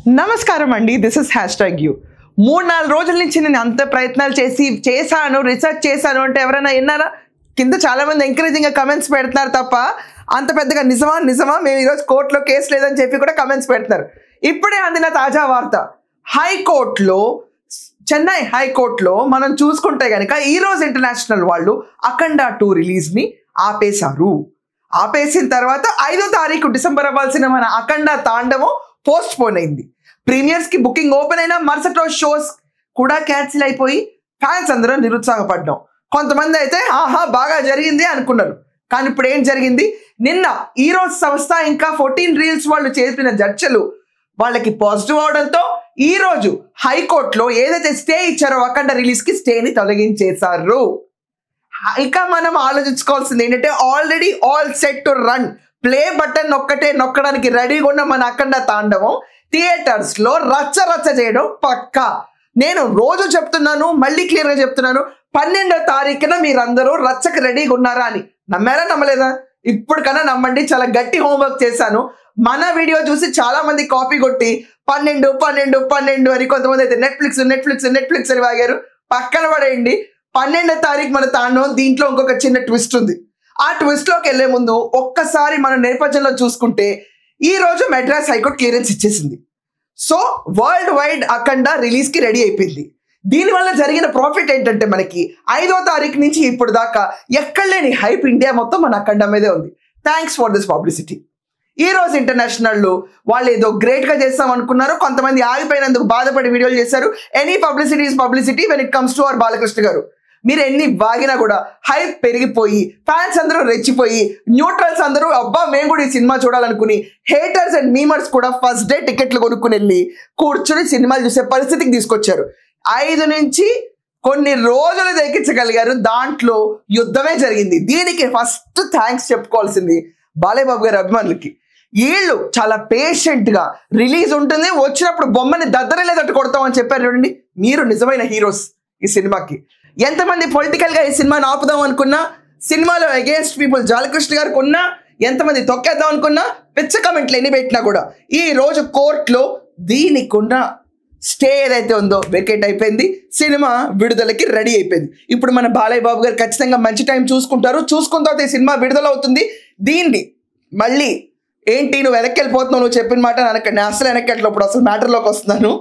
నమస్కారం అండి, this is #you. 3-4 రోజుల నుంచి నేను అంత ప్రయత్నాలు చేశాను, రీసెర్చ్ చేశాను అంటే ఎవరైనా విన్నారా? కింద చాలా మంది ఎంకరేజింగ్గా కమెంట్స్ పెడుతున్నారు తప్ప అంత పెద్దగా నిజమా మేము ఈరోజు కోర్టులో కేసు లేదని చెప్పి కూడా కమెంట్స్ పెడుతున్నారు. ఇప్పుడే అందిన తాజా వార్త, చెన్నై హైకోర్టులో మనం చూసుకుంటే కనుక ఈరోజు ఇంటర్నేషనల్ వాళ్ళు అఖండ 2 రిలీజ్ని ఆపేశారు. ఆపేసిన తర్వాత 5వ తారీఖు డిసెంబర్ అవ్వాల్సిన మన అఖండ తాండవం పోస్ట్ పోన్ అయింది. ప్రీమియర్స్ కి బుకింగ్ ఓపెన్ అయినా మరుసటి రోజు షోస్ కూడా క్యాన్సిల్ అయిపోయి ఫ్యాన్స్ అందరూ నిరుత్సాహపడ్డాం. కొంతమంది అయితే ఆహా బాగా జరిగింది అనుకున్నారు. కానీ ఇప్పుడు ఏం జరిగింది? నిన్న ఈరోజు సంస్థ ఇంకా 14 రీల్స్ వాళ్ళు చేసిన చర్చలు వాళ్ళకి పాజిటివ్ అవడంతో ఈ రోజు హైకోర్టులో ఏదైతే స్టే ఇచ్చారో అఖండ రిలీజ్ కి స్టేని తొలగించేశారు. ఇక మనం ఆలోచించుకోవాల్సింది ఏంటంటే already all set to run, play button నొక్కడానికి రెడీగా ఉన్న మన అఖండ తాండవం థియేటర్స్ లో రచ్చ చేయడం పక్కా. నేను రోజు చెప్తున్నాను, మళ్ళీ క్లియర్ గా చెప్తున్నాను, 12వ తారీఖున మీరందరూ రచ్చకి రెడీగా ఉన్నారా అని. నమ్మారా నమ్మలేదా? ఇప్పుడు కన్నా నమ్మండి, చాలా గట్టి హోంవర్క్ చేశాను. మన వీడియో చూసి చాలా మంది కాపీ కొట్టి 12 అని, కొంతమంది అయితే నెట్ఫ్లిక్స్ అని వాగారు. పక్కన పడేయండి. 12వ తారీఖు మన తాండవం. దీంట్లో ఇంకొక చిన్న ట్విస్ట్ ఉంది. ఆ ట్విస్ట్ లోకి వెళ్లే ముందు ఒక్కసారి మన నేపథ్యంలో చూసుకుంటే ఈ రోజు మెడ్రాస్ హైకోర్టు క్లియరెన్స్ ఇచ్చేసింది. సో వరల్డ్ వైడ్ అఖండ రిలీజ్ కి రెడీ అయిపోయింది. దీనివల్ల జరిగిన ప్రాఫిట్ ఏంటంటే మనకి 5వ తారీఖు నుంచి ఇప్పుడు దాకా ఎక్కడ లేని హైప్ ఇండియా మొత్తం మన అఖండ మీదే ఉంది. Thanks for this publicity. ఈ రోజు ఇంటర్నేషనల్ వాళ్ళు ఏదో గ్రేట్ గా చేస్తాం అనుకున్నారు. కొంతమంది ఆగిపోయినందుకు బాధపడి వీడియోలు చేశారు. Any publicity is publicity when it comes to our Balakrishna గారు. మీరు ఎన్ని బాగినా కూడా హైప్ పెరిగిపోయి ఫ్యాన్స్ అందరూ రెచ్చిపోయి న్యూట్రల్స్ అందరూ అబ్బా మేము కూడా ఈ సినిమా చూడాలనుకుని హేటర్స్ అండ్ మీమర్స్ కూడా ఫస్ట్ డే టికెట్లు కొనుక్కుని వెళ్ళి కూర్చుని సినిమాలు చూసే పరిస్థితికి తీసుకొచ్చారు. 5 నుంచి కొన్ని రోజులు దక్కించగలిగారు. దాంట్లో యుద్ధమే జరిగింది. దీనికి ఫస్ట్ థ్యాంక్స్ చెప్పుకోవాల్సింది బాలయ్య బాబు గారి అభిమానులకి. వీళ్ళు చాలా పేషెంట్ గా రిలీజ్ ఉంటుంది, వచ్చినప్పుడు బొమ్మని దద్దరలేదట్టు కొడతామని చెప్పారు. చూడండి, మీరు నిజమైన హీరోస్ ఈ సినిమాకి. ఎంతమంది పొలిటికల్ గా ఈ సినిమాని ఆపుదాం అనుకున్నా, సినిమాలో అగేన్స్ట్ పీపుల్ బాలకృష్ణ గారికి ఉన్నా, ఎంతమంది తొక్కేద్దాం అనుకున్నా, పిచ్చ కమెంట్లు ఎన్ని పెట్టినా కూడా ఈ రోజు కోర్టులో దీనికున్న స్టే ఏదైతే ఉందో వెకేట్ అయిపోయింది. సినిమా విడుదలకి రెడీ అయిపోయింది. ఇప్పుడు మన బాలయ్య బాబు గారు ఖచ్చితంగా మంచి టైం చూసుకుంటారు. చూసుకున్న తర్వాత ఈ సినిమా విడుదల అవుతుంది. దీన్ని మళ్ళీ ఏంటి నువ్వు వెనక్కి వెళ్ళిపోతున్నావు, నువ్వు చెప్పిన మాట నేను అసలు వెనక్కి వెళ్ళినప్పుడు అసలు మ్యాటర్లోకి వస్తున్నాను.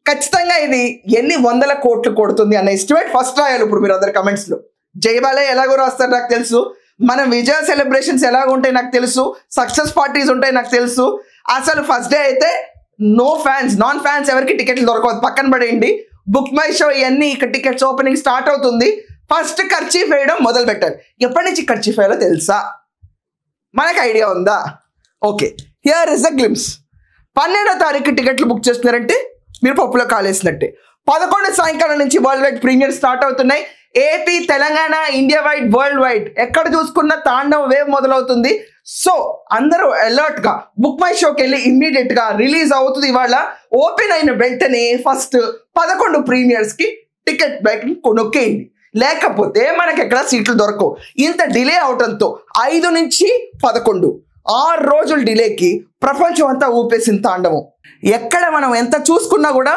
ఖచ్చితంగా ఇది ఎన్ని 100 కోట్లు కొడుతుంది అన్న ఎస్టిమేట్ ఫస్ట్ రాయాలి. ఇప్పుడు మీరు అందరు కమెంట్స్ లో జై బాలయ్య ఎలాగో రాస్తారు నాకు తెలుసు, మన విజయ సెలబ్రేషన్స్ ఎలాగ ఉంటాయి నాకు తెలుసు, సక్సెస్ పార్టీస్ ఉంటాయి నాకు తెలుసు. అసలు ఫస్ట్ డే అయితే నాన్ ఫ్యాన్స్ ఎవరికి టికెట్లు దొరకవద్దు, పక్కన పడేయండి. బుక్ మై షో ఇవన్నీ ఇక్కడ టికెట్స్ ఓపెనింగ్ స్టార్ట్ అవుతుంది. ఫస్ట్ ఖర్చీఫ్ వేయడం మొదలు పెట్టారు. ఎప్పటి నుంచి ఖర్చీఫ్ వేయాలో తెలుసా? మనకు ఐడియా ఉందా? Okay, here is the glimpse. 12వ తారీఖు టికెట్లు బుక్ చేస్తున్నారంటే మీరు పప్పులో కాలేసినట్టే. 11 సాయంకాలం నుంచి వరల్డ్ వైడ్ ప్రీమియర్ స్టార్ట్ అవుతున్నాయి. AP, Telangana, India wide, world wide ఎక్కడ చూసుకున్న తాండవం వేవ్ మొదలవుతుంది. సో అందరూ అలర్ట్ గా బుక్ మై షోకి వెళ్ళి ఇమ్మీడియట్ గా రిలీజ్ అవుతుంది. ఇవాళ ఓపెన్ అయిన వెంటనే ఫస్ట్ 11 ప్రీమియర్స్ కి టికెట్ బ్యాకింగ్ కొనుక్కేయండి, లేకపోతే మనకి ఎక్కడ సీట్లు దొరకవు. ఇంత డిలే అవడంతో 5 నుంచి 11 6 రోజుల డిలేకి ప్రపంచం అంతా ఊపేసిన తాండవం. ఎక్కడ మనం ఎంత చూసుకున్నా కూడా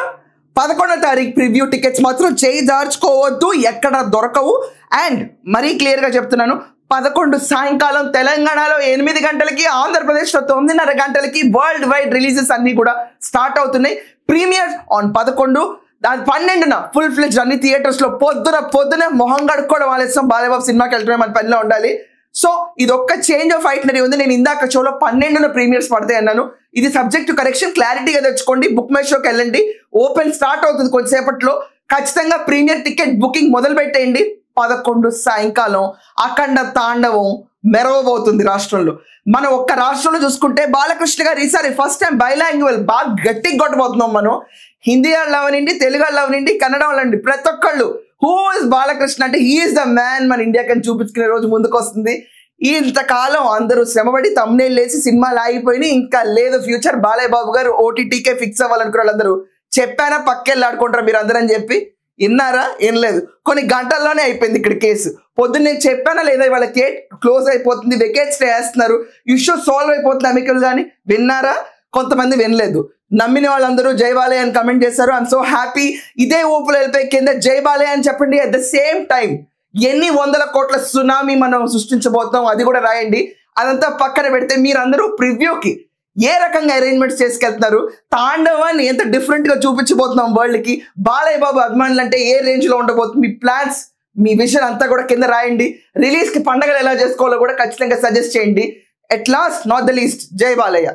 11వ తారీఖు ప్రివ్యూ టికెట్స్ మాత్రం చేయి దార్చుకోవద్దు, ఎక్కడ దొరకవు. అండ్ మరీ క్లియర్గా చెప్తున్నాను, 11 సాయంకాలం తెలంగాణలో 8 గంటలకి, ఆంధ్రప్రదేశ్లో 9:30 గంటలకి వరల్డ్ వైడ్ రిలీజెస్ అన్ని కూడా స్టార్ట్ అవుతున్నాయి. ప్రీమియర్ ఆన్ 11, 12న ఫుల్ ఫ్లెడ్జ్ అన్ని థియేటర్స్ లో పొద్దున మొహం కడుక్కోవడం ఆలస్యం, బాలయ్యబాబు సినిమాకి వెళ్తూనే మన పనిలో ఉండాలి. సో ఇది ఒక్క చేంజ్ ఆఫ్ ఐటనరీ ఉంది. నేను ఇందాక షోలో 12న ప్రీమియర్స్ పడతాయి అన్నాను. ఇది సబ్జెక్ట్ టు కరెక్షన్, క్లారిటీగా తెచ్చుకోండి. బుక్ మై షోకి వెళ్ళండి, ఓపెన్ స్టార్ట్ అవుతుంది కొంతసేపట్లో. ఖచ్చితంగా ప్రీమియర్ టికెట్ బుకింగ్ మొదలు పెట్టేయండి. 11 సాయంకాలం అఖండ తాండవం మెరవబోతుంది రాష్ట్రంలో. మనం ఒక్క రాష్ట్రంలో చూసుకుంటే బాలకృష్ణ గారు ఈసారి ఫస్ట్ టైం బైలాంగ్యువల్ బాగా గట్టిగా కొట్టబోతున్నాం. మనం హిందీ వాళ్ళు అవనండి, తెలుగు వాళ్ళు అవనండి, కన్నడ వాళ్ళండి, ప్రతి ఒక్కళ్ళు హూ ఇస్ బాలకృష్ణ అంటే హీఈస్ ద మ్యాన్ మన ఇండియాకి చూపించుకునే రోజు ముందుకు వస్తుంది. ఇంతకాలం అందరూ శ్రమపడి తమ్నేల్ వేసి సినిమాలు ఆగిపోయినాయి, ఇంకా లేదు ఫ్యూచర్. బాలయ్య బాబు గారు ఓటీటీకే ఫిక్స్ అవ్వాలనుకున్న వాళ్ళందరూ చెప్పారా పక్కెళ్ళి ఆడుకుంటారా మీరు అందరూ అని చెప్పి విన్నారా? ఏం లేదు, కొన్ని గంటల్లోనే అయిపోయింది ఇక్కడ కేసు. పొద్దున్న నేను చెప్పానా లేదా ఇవాళ కేట్ క్లోజ్ అయిపోతుంది, వెకేట్ స్టే చేస్తున్నారు, ఇష్యూ సాల్వ్ అయిపోతుంది అమికల్ గాని. విన్నారా? కొంతమంది వినలేదు. నమ్మిన వాళ్ళందరూ జై బాలయ్య అని కమెంట్ చేశారు. I'm so happy. ఇదే ఊపులో వెళ్ళిపోయి కింద జై బాలయ్య అని చెప్పండి. అట్ ద సేమ్ టైం ఎన్ని 100 కోట్ల సునామీ మనం సృష్టించబోతున్నాం అది కూడా రాయండి. అదంతా పక్కన పెడితే మీరందరూ ప్రివ్యూకి ఏ రకంగా అరేంజ్మెంట్స్ చేసుకెళ్తున్నారు, తాండవాన్ని ఎంత డిఫరెంట్ గా చూపించబోతున్నాం వరల్డ్ కి, బాలయ్య బాబు అభిమానులు అంటే ఏ రేంజ్ లో ఉండబోతుంది, మీ ప్లాన్స్ మీ విషయం అంతా కూడా కింద రాయండి. రిలీజ్ కి పండగలు ఎలా చేసుకోవాలో కూడా ఖచ్చితంగా సజెస్ట్ చేయండి. At last not the least, జై బాలయ్య.